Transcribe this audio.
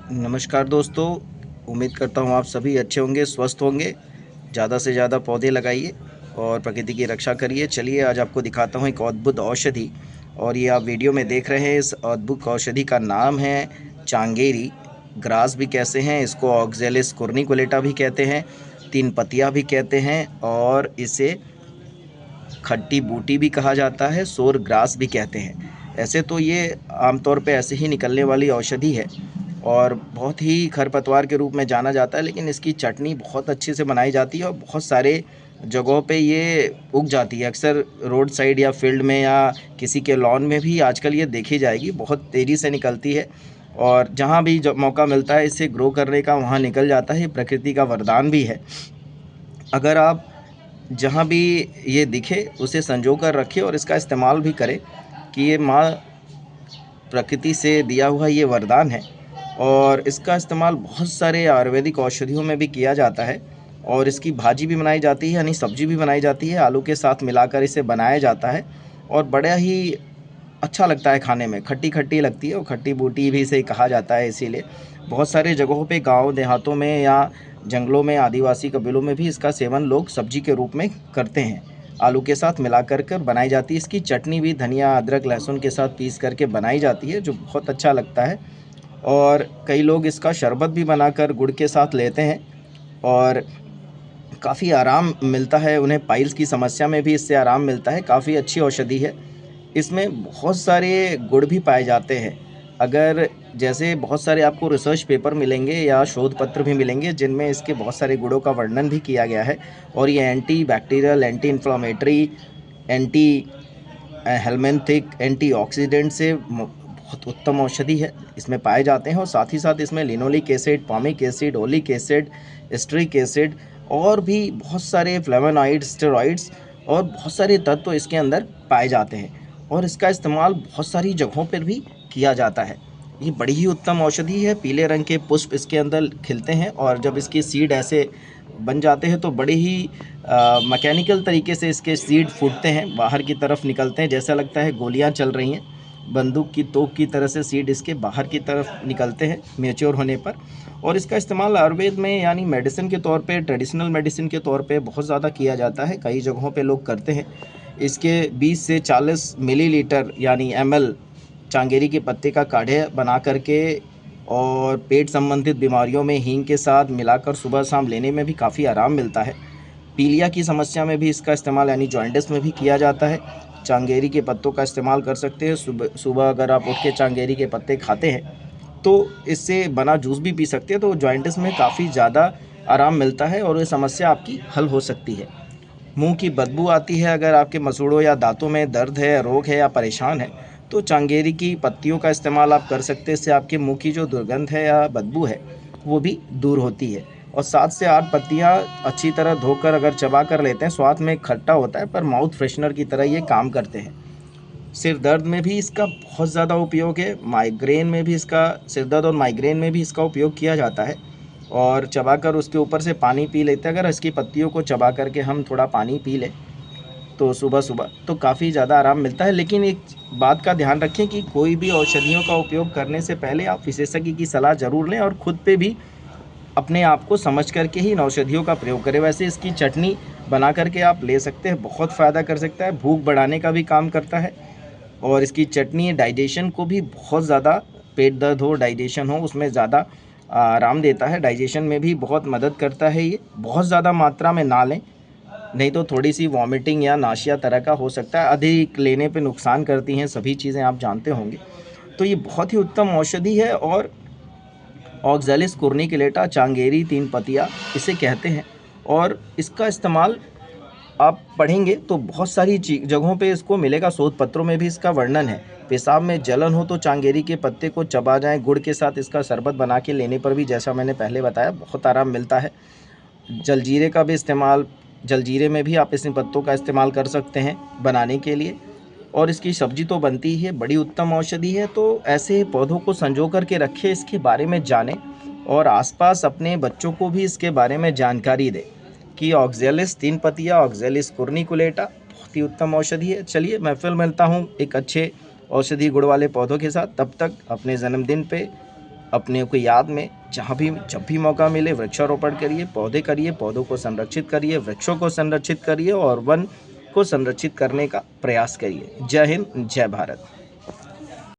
नमस्कार दोस्तों, उम्मीद करता हूँ आप सभी अच्छे होंगे, स्वस्थ होंगे। ज़्यादा से ज़्यादा पौधे लगाइए और प्रकृति की रक्षा करिए। चलिए आज आपको दिखाता हूँ एक अद्भुत औषधि, और ये आप वीडियो में देख रहे हैं। इस अद्भुत औषधि का नाम है चांगेरी ग्रास भी कहते हैं, इसको ऑक्जेलिस कुर्निकुलेटा भी कहते हैं, तीन पतिया भी कहते हैं, और इसे खट्टी बूटी भी कहा जाता है, सोर ग्रास भी कहते हैं। ऐसे तो ये आमतौर पे ऐसे ही निकलने वाली औषधि है और बहुत ही खरपतवार के रूप में जाना जाता है, लेकिन इसकी चटनी बहुत अच्छे से बनाई जाती है और बहुत सारे जगहों पे ये उग जाती है। अक्सर रोड साइड या फील्ड में या किसी के लॉन में भी आजकल ये देखी जाएगी, बहुत तेज़ी से निकलती है और जहाँ भी जब मौका मिलता है इसे ग्रो करने का वहाँ निकल जाता है। ये प्रकृति का वरदान भी है। अगर आप जहाँ भी ये दिखे उसे संजो कर रखें और इसका इस्तेमाल भी करें, कि ये माँ प्रकृति से दिया हुआ ये वरदान है। और इसका इस्तेमाल बहुत सारे आयुर्वेदिक औषधियों में भी किया जाता है और इसकी भाजी भी बनाई जाती है, यानी सब्जी भी बनाई जाती है, आलू के साथ मिलाकर इसे बनाया जाता है और बड़ा ही अच्छा लगता है खाने में। खट्टी खट्टी लगती है और खट्टी बूटी भी इसे कहा जाता है। इसीलिए बहुत सारे जगहों पे, गांव देहातों में या जंगलों में, आदिवासी कबीलों में भी इसका सेवन लोग सब्जी के रूप में करते हैं। आलू के साथ मिला कर बनाई जाती है। इसकी चटनी भी धनिया, अदरक, लहसुन के साथ पीस करके बनाई जाती है, जो बहुत अच्छा लगता है। और कई लोग इसका शरबत भी बनाकर गुड़ के साथ लेते हैं और काफ़ी आराम मिलता है उन्हें। पाइल्स की समस्या में भी इससे आराम मिलता है। काफ़ी अच्छी औषधि है। इसमें बहुत सारे गुण भी पाए जाते हैं। अगर जैसे बहुत सारे आपको रिसर्च पेपर मिलेंगे या शोध पत्र भी मिलेंगे जिनमें इसके बहुत सारे गुणों का वर्णन भी किया गया है। और ये anti bacterial, anti inflammatory, anti helminthic, antioxidant से बहुत उत्तम औषधि है, इसमें पाए जाते हैं। और साथ ही साथ इसमें linoleic acid, palmitic acid, oleic acid, stearic acid और भी बहुत सारे फ्लेवोनॉइड्स, स्टेरॉइड्स और बहुत सारे तत्व इसके अंदर पाए जाते हैं। और इसका इस्तेमाल बहुत सारी जगहों पर भी किया जाता है। ये बड़ी ही उत्तम औषधि है। पीले रंग के पुष्प इसके अंदर खिलते हैं और जब इसके सीड ऐसे बन जाते हैं तो बड़े ही मैकेनिकल तरीके से इसके सीड फूटते हैं, बाहर की तरफ निकलते हैं, जैसा लगता है गोलियां चल रही हैं। बंदूक की तोप की तरह से सीड इसके बाहर की तरफ निकलते हैं मैच्योर होने पर। और इसका इस्तेमाल आयुर्वेद में, यानी मेडिसिन के तौर पे, ट्रेडिशनल मेडिसिन के तौर पे बहुत ज़्यादा किया जाता है। कई जगहों पे लोग करते हैं। इसके 20 से 40 मिलीलीटर यानी ml चांगेरी के पत्ते का काढ़े बना करके और पेट संबंधित बीमारियों में हींग के साथ मिलाकर सुबह शाम लेने में भी काफ़ी आराम मिलता है। पीलिया की समस्या में भी इसका इस्तेमाल, यानी जॉइंटिस में भी किया जाता है। चांगेरी के पत्तों का इस्तेमाल कर सकते हैं। सुबह सुबह अगर आप उठ के चांगेरी के पत्ते खाते हैं तो इससे बना जूस भी पी सकते हैं, तो जॉइंटिस में काफ़ी ज़्यादा आराम मिलता है और ये समस्या आपकी हल हो सकती है। मुंह की बदबू आती है, अगर आपके मसूड़ों या दांतों में दर्द है, रोग है या परेशान है, तो चांगेरी की पत्तियों का इस्तेमाल आप कर सकते हैं। इससे आपके मुंह की जो दुर्गंध है या बदबू है वो भी दूर होती है। और 7 से 8 पत्तियां अच्छी तरह धोकर अगर चबा कर लेते हैं, स्वाद में खट्टा होता है पर माउथ फ्रेशनर की तरह ये काम करते हैं। सिर दर्द में भी इसका बहुत ज़्यादा उपयोग है। माइग्रेन में भी इसका, सिर दर्द और माइग्रेन में भी इसका उपयोग किया जाता है। और चबाकर उसके ऊपर से पानी पी लेते हैं। अगर इसकी पत्तियों को चबा करके हम थोड़ा पानी पी लें तो सुबह सुबह तो काफ़ी ज़्यादा आराम मिलता है। लेकिन एक बात का ध्यान रखें कि कोई भी औषधियों का उपयोग करने से पहले आप विशेषज्ञ की सलाह ज़रूर लें और ख़ुद पे भी अपने आप को समझ करके ही इन औषधियों का प्रयोग करें। वैसे इसकी चटनी बना करके आप ले सकते हैं, बहुत फ़ायदा कर सकता है, भूख बढ़ाने का भी काम करता है। और इसकी चटनी डाइजेशन को भी बहुत ज़्यादा, पेट दर्द हो, डाइजेशन हो, उसमें ज़्यादा आराम देता है। डाइजेशन में भी बहुत मदद करता है। ये बहुत ज़्यादा मात्रा में ना लें, नहीं तो थोड़ी सी वॉमिटिंग या नाशिया तरह का हो सकता है। अधिक लेने पे नुकसान करती हैं, सभी चीज़ें आप जानते होंगे। तो ये बहुत ही उत्तम औषधि है और ऑक्जेलिस कुर्निकुलेटा, चांगेरी तीन पतिया इसे कहते हैं। और इसका इस्तेमाल आप पढ़ेंगे तो बहुत सारी जगहों पे इसको मिलेगा। शोध पत्रों में भी इसका वर्णन है। पेशाब में जलन हो तो चांगेरी के पत्ते को चबा जाएं, गुड़ के साथ इसका शरबत बना के लेने पर भी, जैसा मैंने पहले बताया, बहुत आराम मिलता है। जलजीरे का भी इस्तेमाल, जलजीरे में भी आप इन पत्तों का इस्तेमाल कर सकते हैं बनाने के लिए। और इसकी सब्जी तो बनती ही है, बड़ी उत्तम औषधि है। तो ऐसे पौधों को संजो करके रखें, इसके बारे में जानें और आसपास अपने बच्चों को भी इसके बारे में जानकारी दें कि ऑक्जेलिस तीन पतिया, ऑक्जेलिस कुर्निकुलेटा बहुत ही उत्तम औषधि है। चलिए मैं फिर मिलता हूँ एक अच्छे औषधि गुण वाले पौधों के साथ। तब तक अपने जन्मदिन पे अपने को याद में जब भी मौका मिले वृक्षारोपण करिए, पौधे करिए, पौधों को संरक्षित करिए, वृक्षों को संरक्षित करिए और वन को संरक्षित करने का प्रयास करिए। जय हिंद, जय भारत।